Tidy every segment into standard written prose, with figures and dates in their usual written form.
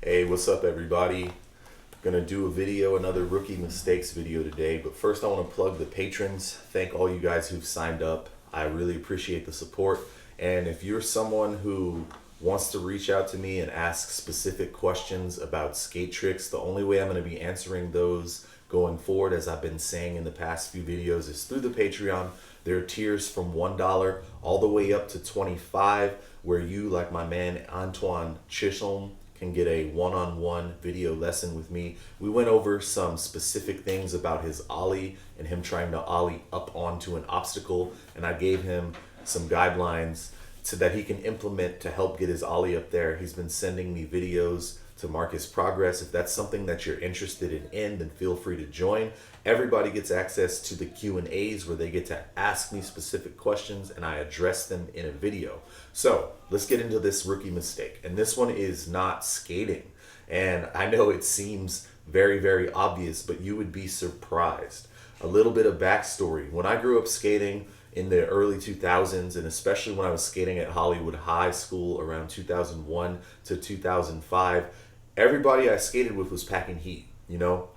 Hey, what's up, everybody? Gonna do a video, another rookie mistakes video today, but first I want to plug the patrons. Thank all you guys who've signed up. I really appreciate the support. And if you're someone who wants to reach out to me and ask specific questions about skate tricks, the only way I'm going to be answering those going forward, as I've been saying in the past few videos, is through the Patreon. There are tiers from $1 all the way up to $25, where you, like my man Anton Chisolm, can get a one-on-one video lesson with me. We went over some specific things about his ollie and him trying to ollie up onto an obstacle, and I gave him some guidelines so that he can implement to help get his ollie up there. He's been sending me videos to mark his progress. If that's something that you're interested in, then feel free to join. Everybody gets access to the Q&As where they get to ask me specific questions and I address them in a video. So let's get into this rookie mistake. And this one is not skating. And I know it seems very, very obvious, but you would be surprised. A little bit of backstory. When I grew up skating in the early 2000s, and especially when I was skating at Hollywood High School around 2001 to 2005, everybody I skated with was packing heat, you know?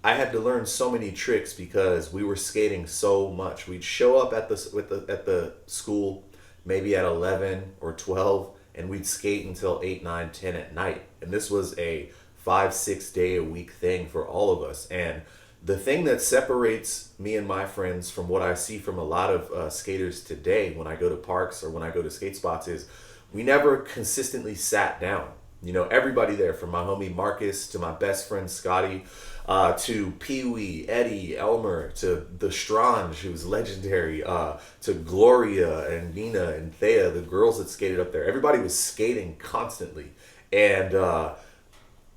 I had to learn so many tricks because we were skating so much. We'd show up at the school maybe at 11 or 12, and we'd skate until 8, 9, 10 at night. And this was a 5-6 day a week thing for all of us. And the thing that separates me and my friends from what I see from a lot of skaters today when I go to parks or when I go to skate spots is we never consistently sat down. You know, everybody there, from my homie Marcus to my best friend Scotty, to Pee Wee, Eddie, Elmer, to the Strange, who was legendary, to Gloria and Nina and Thea, the girls that skated up there. Everybody was skating constantly. And,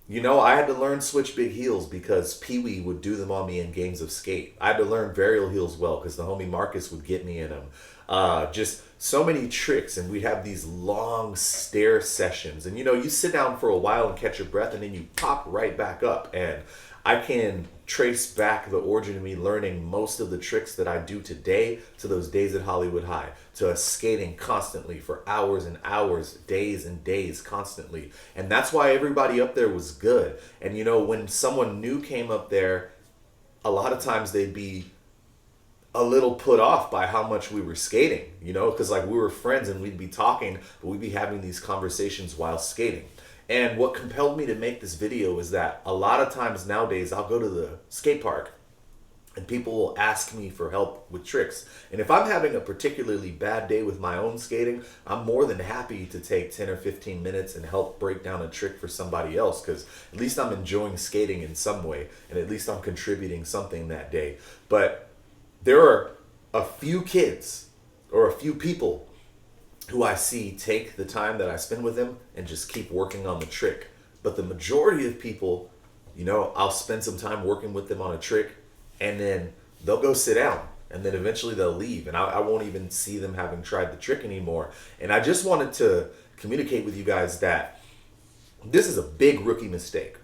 you know, I had to learn switch big heels because Pee Wee would do them on me in games of skate. I had to learn varial heels well because the homie Marcus would get me in them. Just so many tricks, and we'd have these long stare sessions. And, you know, you sit down for a while and catch your breath, and then you pop right back up. And I can trace back the origin of me learning most of the tricks that I do today to those days at Hollywood High, to us skating constantly for hours and hours, days and days constantly. And that's why everybody up there was good. And, you know, when someone new came up there, a lot of times they'd be a little put off by how much we were skating, you know, because like we were friends and we'd be talking, but we'd be having these conversations while skating. And what compelled me to make this video is that a lot of times nowadays I'll go to the skate park and people will ask me for help with tricks. And if I'm having a particularly bad day with my own skating, I'm more than happy to take 10 or 15 minutes and help break down a trick for somebody else, because at least I'm enjoying skating in some way and at least I'm contributing something that day. But there are a few kids or a few people who I see take the time that I spend with them and just keep working on the trick. But the majority of people, you know, I'll spend some time working with them on a trick and then they'll go sit down and then eventually they'll leave and I won't even see them having tried the trick anymore. And I just wanted to communicate with you guys that this is a big rookie mistake.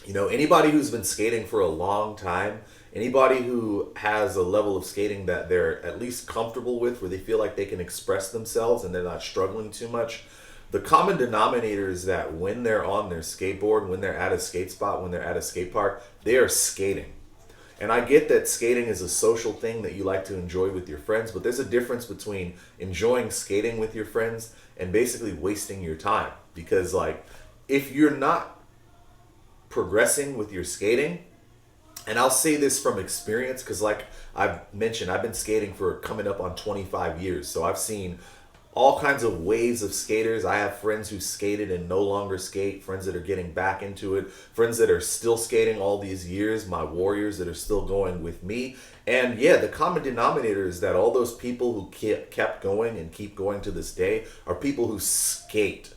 You know, anybody who's been skating for a long time, anybody who has a level of skating that they're at least comfortable with, where they feel like they can express themselves and they're not struggling too much, the common denominator is that when they're on their skateboard, when they're at a skate spot, when they're at a skate park, they are skating. And I get that skating is a social thing that you like to enjoy with your friends, but there's a difference between enjoying skating with your friends and basically wasting your time. Because like, if you're not progressing with your skating, and I'll say this from experience because like I've mentioned, I've been skating for coming up on 25 years. So I've seen all kinds of waves of skaters. I have friends who skated and no longer skate, friends that are getting back into it, friends that are still skating all these years, my warriors that are still going with me. And yeah, the common denominator is that all those people who kept going and keep going to this day are people who skate.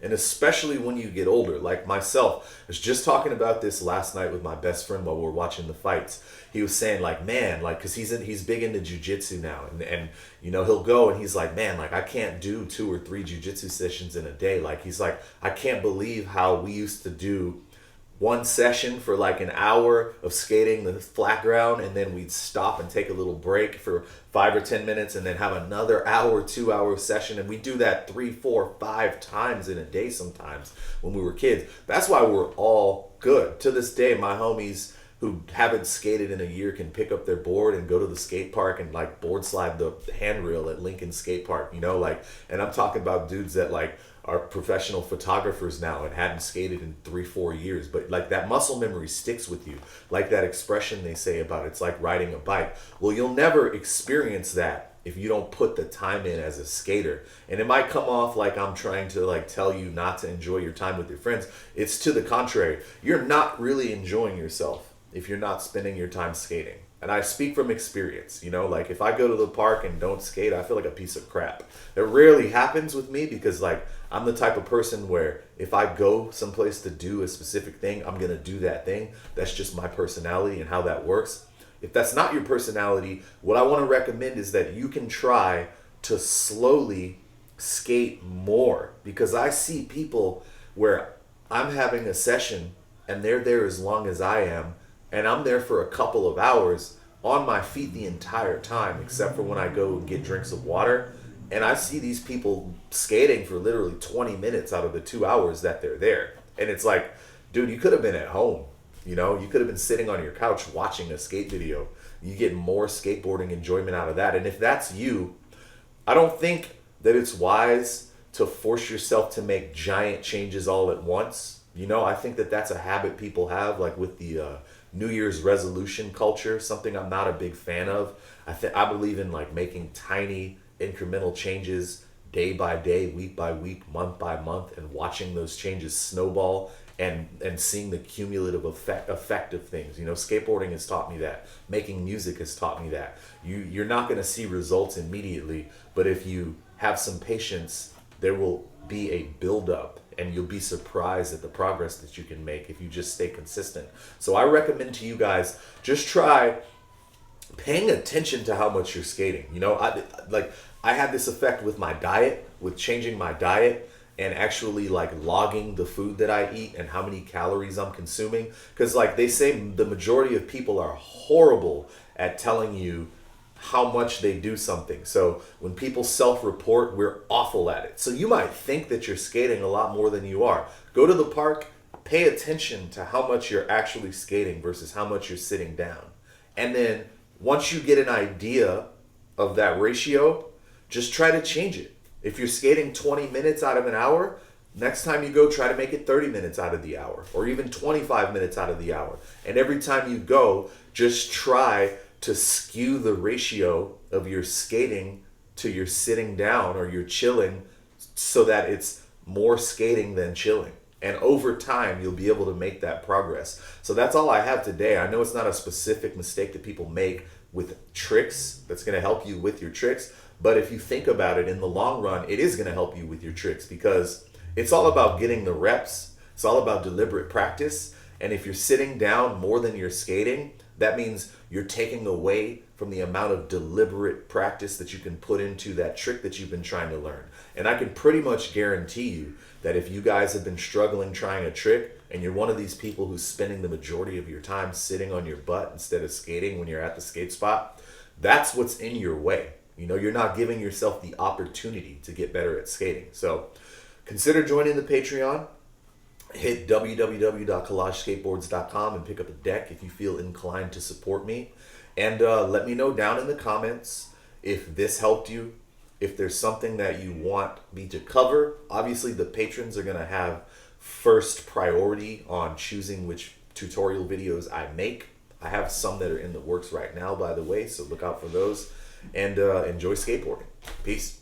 And especially when you get older, like myself, I was just talking about this last night with my best friend while we were watching the fights. He was saying like, man, like, cause he's big into jujitsu now. And, you know, he'll go and he's like, man, like I can't do 2 or 3 jujitsu sessions in a day. Like, he's like, I can't believe how we used to do one session for like an hour of skating the flat ground, and then we'd stop and take a little break for 5 or 10 minutes, and then have another hour, 2 hour session. And we do that 3, 4, 5 times in a day sometimes when we were kids. That's why we're all good. To this day, my homies who haven't skated in a year can pick up their board and go to the skate park and like board slide the handrail at Lincoln Skate Park, you know, like, and I'm talking about dudes that like are professional photographers now and hadn't skated in 3, 4 years, but like that muscle memory sticks with you. Like that expression they say about it's like riding a bike. Well, you'll never experience that if you don't put the time in as a skater. And it might come off like I'm trying to like tell you not to enjoy your time with your friends. It's to the contrary. You're not really enjoying yourself if you're not spending your time skating. And I speak from experience, you know, like if I go to the park and don't skate, I feel like a piece of crap. It rarely happens with me because like I'm the type of person where if I go someplace to do a specific thing, I'm going to do that thing. That's just my personality and how that works. If that's not your personality, what I want to recommend is that you can try to slowly skate more, because I see people where I'm having a session and they're there as long as I am, and I'm there for a couple of hours on my feet the entire time, except for when I go and get drinks of water. And I see these people skating for literally 20 minutes out of the 2 hours that they're there. And it's like, dude, you could have been at home. You know, you could have been sitting on your couch watching a skate video. You get more skateboarding enjoyment out of that. And if that's you, I don't think that it's wise to force yourself to make giant changes all at once. You know, I think that that's a habit people have, like with the New Year's resolution culture, something I'm not a big fan of. I believe in like making tiny incremental changes day by day, week by week, month by month, and watching those changes snowball and seeing the cumulative effect of things. You know, skateboarding has taught me that. Making music has taught me that. You're not going to see results immediately, but if you have some patience, there will be a buildup, and you'll be surprised at the progress that you can make if you just stay consistent. So I recommend to you guys, just try paying attention to how much you're skating. You know, I had this effect with my diet, with changing my diet and actually like logging the food that I eat and how many calories I'm consuming. Because like they say, the majority of people are horrible at telling you how much they do something. So when people self-report, we're awful at it. So you might think that you're skating a lot more than you are. Go to the park, pay attention to how much you're actually skating versus how much you're sitting down. And then once you get an idea of that ratio, just try to change it. If you're skating 20 minutes out of an hour, next time you go, try to make it 30 minutes out of the hour, or even 25 minutes out of the hour. And every time you go, just try to skew the ratio of your skating to your sitting down or your chilling so that it's more skating than chilling. And over time, you'll be able to make that progress. So that's all I have today. I know it's not a specific mistake that people make with tricks that's going to help you with your tricks. But if you think about it in the long run, it is going to help you with your tricks, because it's all about getting the reps. It's all about deliberate practice. And if you're sitting down more than you're skating, that means you're taking away from the amount of deliberate practice that you can put into that trick that you've been trying to learn. And I can pretty much guarantee you that if you guys have been struggling trying a trick and you're one of these people who's spending the majority of your time sitting on your butt instead of skating when you're at the skate spot, that's what's in your way. You know, you're not giving yourself the opportunity to get better at skating. So consider joining the Patreon. Hit www.collagesskateboards.com and pick up a deck if you feel inclined to support me. And let me know down in the comments if this helped you, if there's something that you want me to cover. Obviously, the patrons are going to have first priority on choosing which tutorial videos I make. I have some that are in the works right now, by the way, so look out for those. And enjoy skateboarding. Peace.